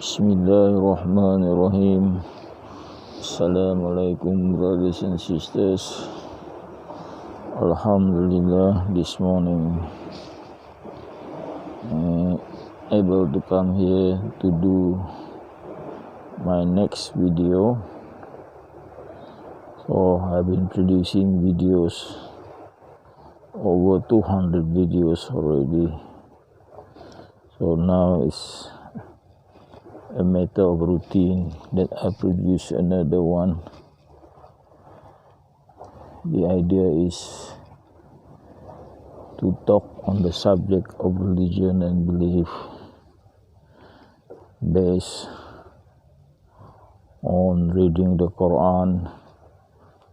Bismillahirrahmanirrahim. Assalamualaikum brothers and sisters. Alhamdulillah, this morning able to come here to do my next video. So I've been producing videos, over 200 videos already. So now it's a matter of routine that I produce another one. The idea is to talk on the subject of religion and belief based on reading the Koran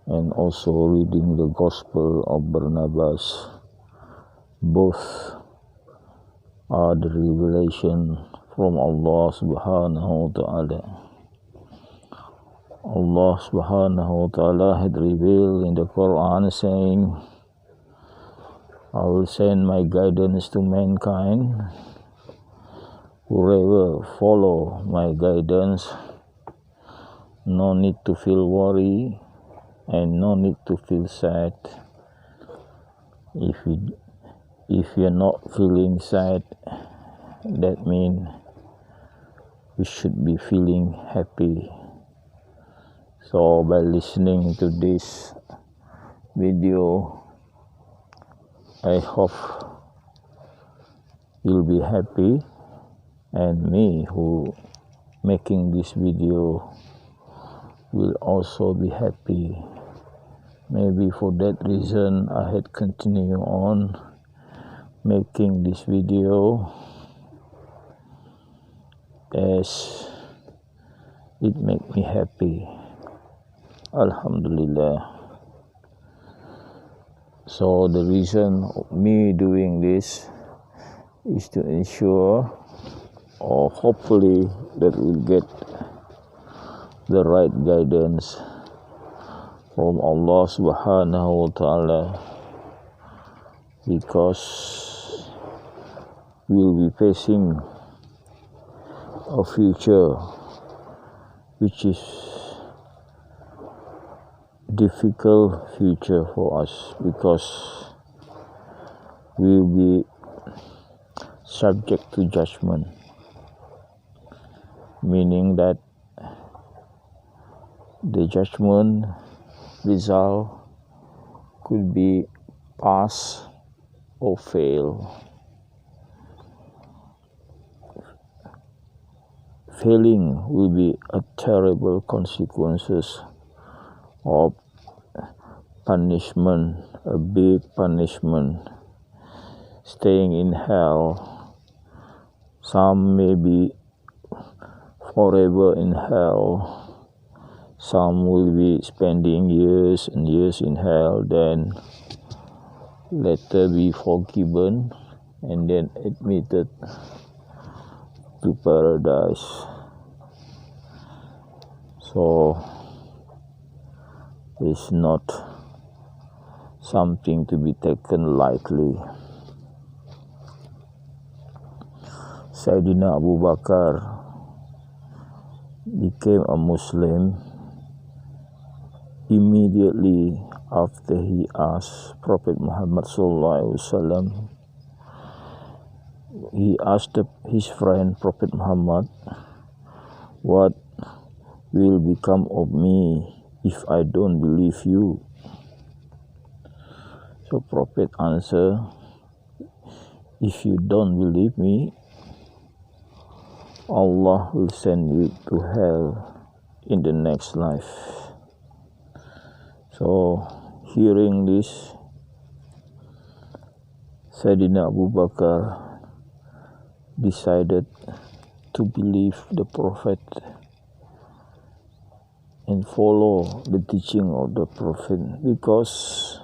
and also reading the Gospel of Barnabas. Both are the revelation from Allah subhanahu wa ta'ala. Allah subhanahu wa ta'ala had revealed in the Quran saying, I will send my guidance to mankind. Whoever follow my guidance, no need to feel worry and no need to feel sad. If you're not feeling sad, that means we should be feeling happy. So by listening to this video, I hope you'll be happy, and me who making this video will also be happy. Maybe for that reason I had continue on making this video, as it make me happy. Alhamdulillah. So the reason of me doing this is to ensure, or hopefully that we'll get the right guidance from Allah subhanahu wa ta'ala, because we'll be facing a future which is difficult future for us, because we'll be subject to judgment, meaning that the judgment result could be pass or fail. Failing will be a terrible consequences of punishment, a big punishment, staying in hell. Some may be forever in hell. Some will be spending years and years in hell, then later be forgiven and then admitted to paradise. So it's not something to be taken lightly. Sayyidina Abu Bakar became a Muslim immediately after he asked Prophet Muhammad sallallahu alaihi wasallam. He asked his friend Prophet Muhammad, what will become of me if I don't believe you? So Prophet answered, if you don't believe me, Allah will send you to hell in the next life. So hearing this, Sayyidina Abu Bakar decided to believe the Prophet and follow the teaching of the Prophet, because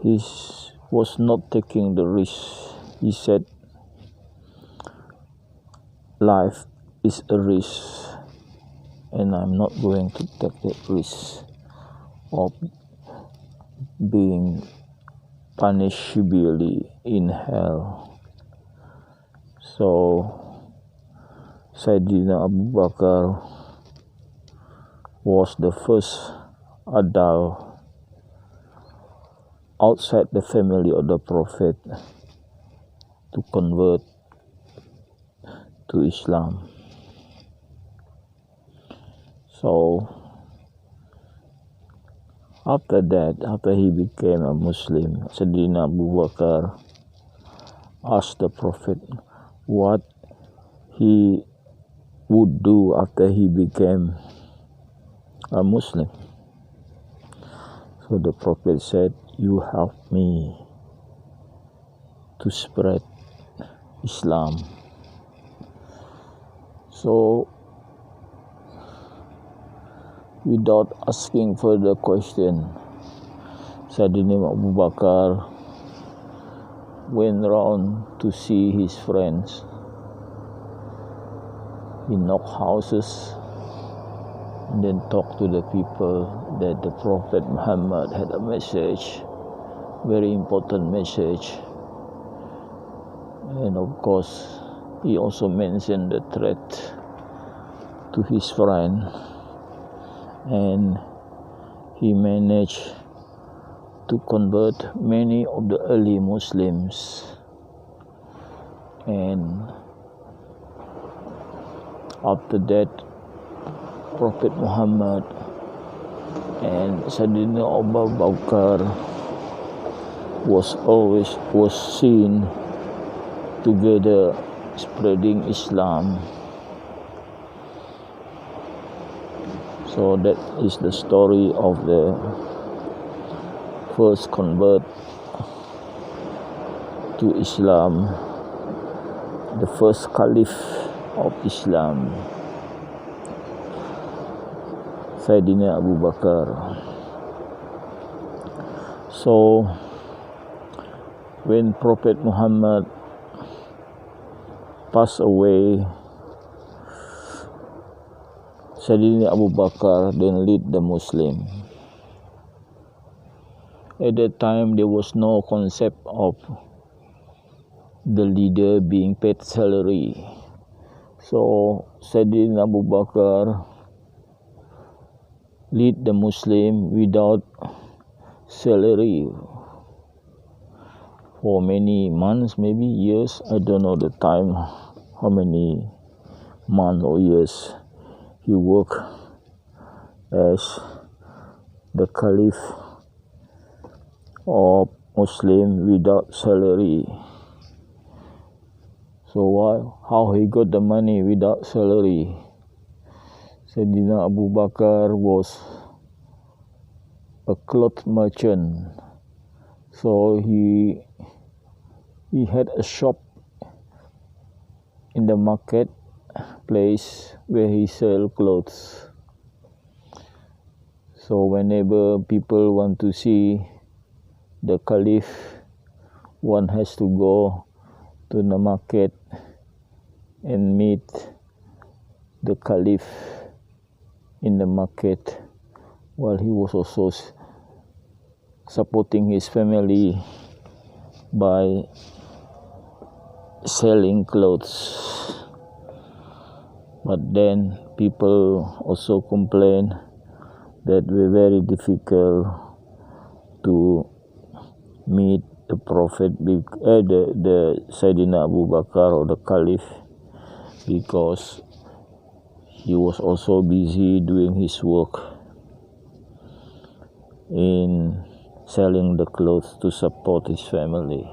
he was not taking the risk. He said, life is a risk and I'm not going to take the risk of being punished severely in hell. So Sayyidina Abu Bakar was the first adult outside the family of the Prophet to convert to Islam. So after that, after he became a Muslim, Sayyidina Abu Bakar asked the Prophet what he would do after he became a Muslim. So the Prophet said, "You help me to spread Islam." So without asking further question, Sayyidina Abu Bakar went around to see his friends. He knocked houses and then talked to the people that the Prophet Muhammad had a message, very important message. And of course, he also mentioned the threat to his friend, and he managed to convert many of the early Muslims. And after that, Prophet Muhammad and Sayyidina Abu Bakar was seen together spreading Islam. So that is the story of the first convert to Islam, the first caliph of Islam, Sayyidina Abu Bakar. So when Prophet Muhammad passed away, Sayyidina Abu Bakar then lead the Muslim. At that time, there was no concept of the leader being paid salary. So Sayyidina Abu Bakar lead the Muslim without salary for many months, maybe years. I don't know the time, how many months or years he worked as the Caliph of Muslim without salary. So how he got the money without salary? Sayyidina Abu Bakar was a cloth merchant. So he had a shop in the market place where he sell clothes. So whenever people want to see the Caliph, one has to go to the market and meet the Caliph in the market, while he was also supporting his family by selling clothes. But then people also complain that it was very difficult to meet the Prophet, the Sayyidina Abu Bakar or the Caliph, because he was also busy doing his work in selling the clothes to support his family.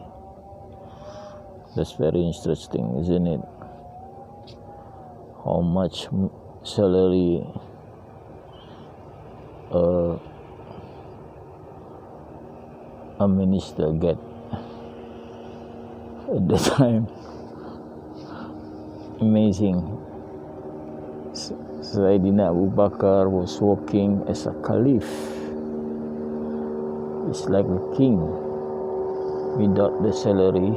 That's very interesting, isn't it? How much salary a minister get at the time. Amazing. Sayyidina Abu Bakar was working as a caliph. It's like a king without the salary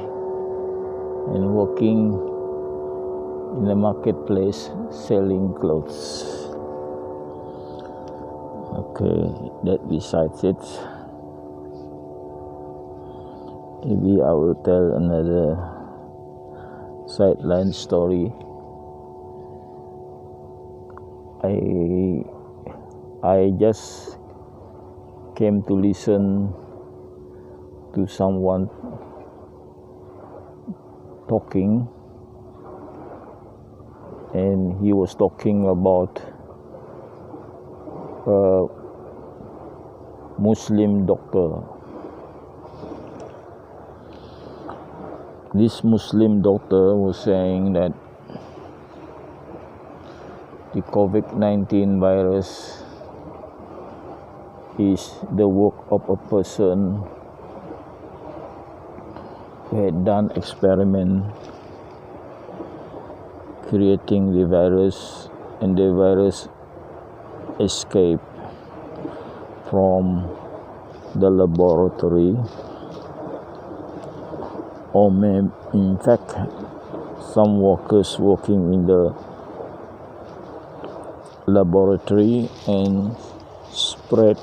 and working in the marketplace selling clothes. Okay, that besides it. Maybe I will tell another sideline story I just came to listen to someone talking, and he was talking about a Muslim doctor. This Muslim doctor was saying that the COVID-19 virus is the work of a person who had done experiment creating the virus, and the virus escaped from the laboratory, or maybe in fact some workers working in the laboratory and spread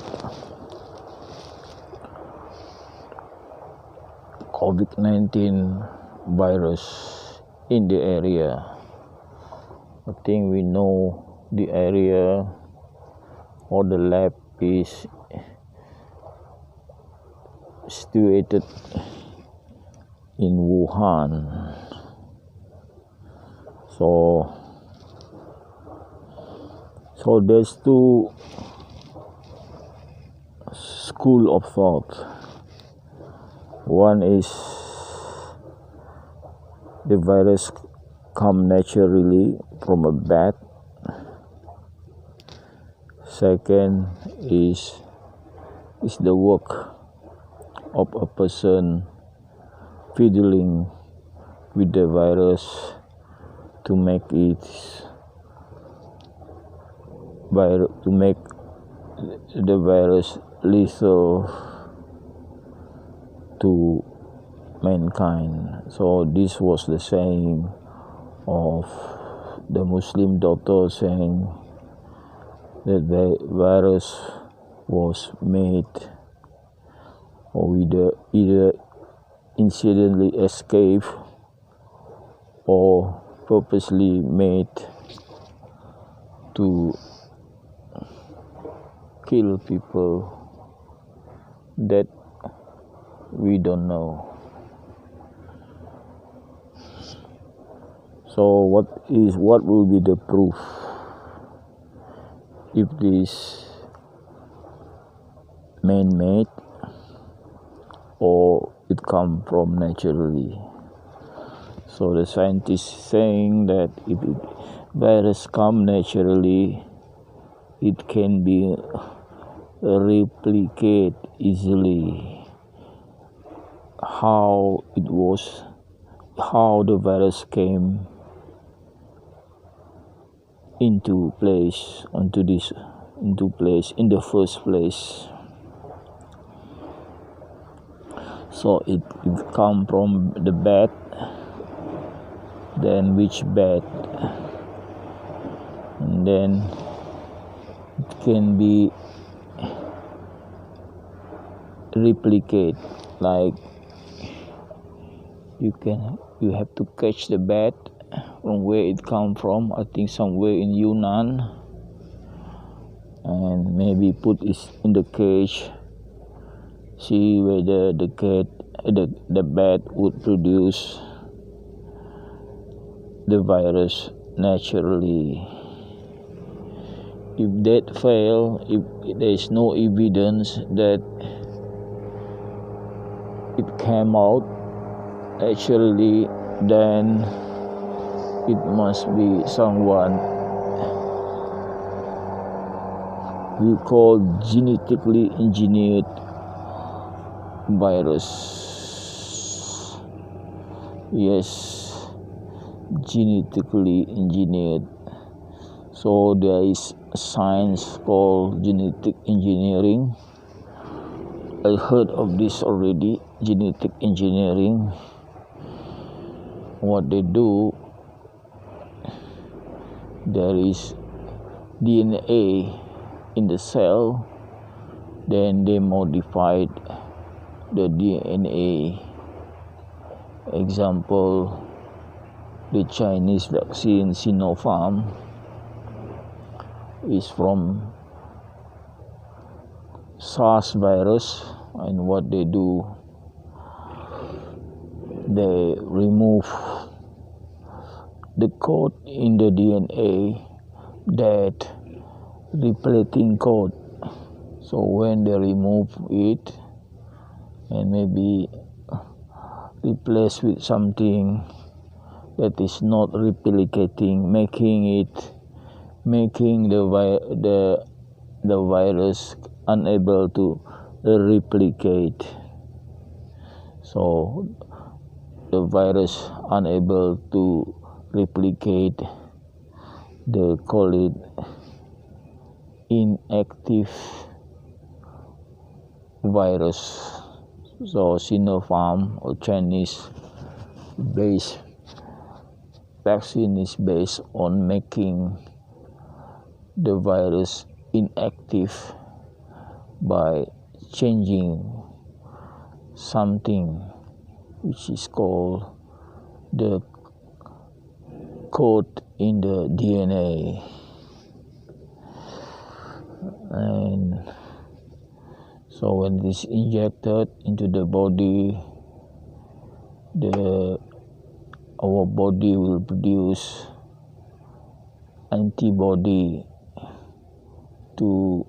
COVID-19 virus in the area. I think we know the area or the lab is situated in Wuhan. So there's two school of thought. One is the virus come naturally from a bat. Second is the work of a person fiddling with the virus to make the virus lethal to mankind. So this was the saying of the Muslim doctor, saying that the virus was made or either incidentally escaped or purposely made to kill people that we don't know. So what will be the proof if this man-made or it come from naturally? So the scientists saying that if virus come naturally, it can be replicate easily. How the virus came into place in the first place. So it come from the bat. Then which bat? And then it can be replicate, like you have to catch the bat from where it come from. I think somewhere in Yunnan, and maybe put it in the cage, see whether the bat would produce the virus naturally. If that fail, if there is no evidence that it came out naturally, then it must be someone we call genetically engineered virus. Yes, genetically engineered. So there is a science called genetic engineering. I heard of this already, genetic engineering. What they do, there is DNA in the cell, then they modified the DNA. Example, the Chinese vaccine Sinopharm, is from SARS virus, and what they do, they remove the code in the DNA, that replating code. So when they remove it and maybe replace with something that is not replicating, making the virus unable to replicate. So the virus unable to replicate, they call it inactive virus. So Sinopharm or Chinese based vaccine is based on making the virus inactive by changing something which is called the code in the DNA. And so when it is injected into the body, our body will produce antibody to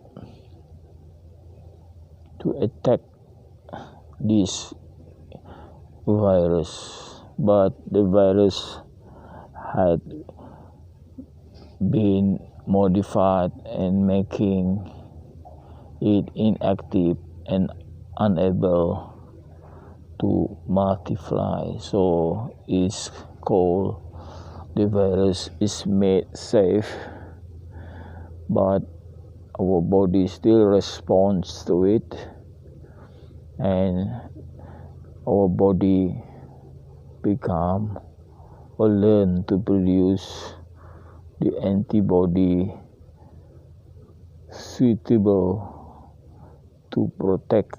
attack this virus, but the virus had been modified and making it inactive and unable to multiply. So it's called, the virus is made safe, but our body still responds to it, and our body become or learn to produce the antibody suitable to protect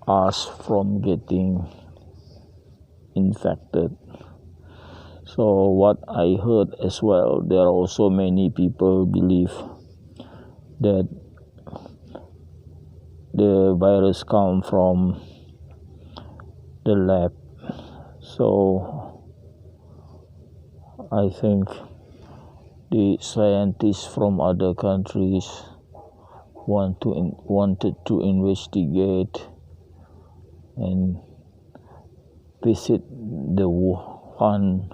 us from getting infected. So what I heard as well, there are also many people believe that the virus come from the lab. So I think the scientists from other countries wanted to investigate and visit the Wuhan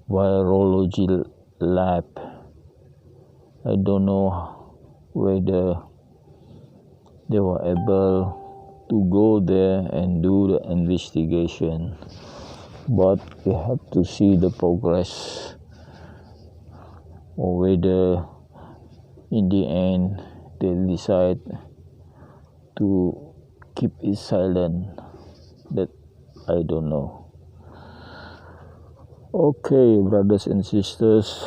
virology lab. I don't know whether they were able to go there and do the investigation, but we have to see the progress, or whether in the end they decide to keep it silent. That I don't know. Okay, brothers and sisters,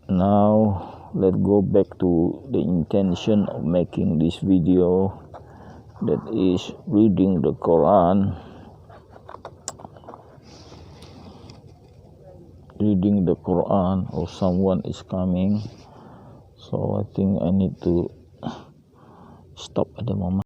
now let's go back to the intention of making this video, that is reading the Koran. Reading the Quran, or someone is coming, so I think I need to stop at the moment.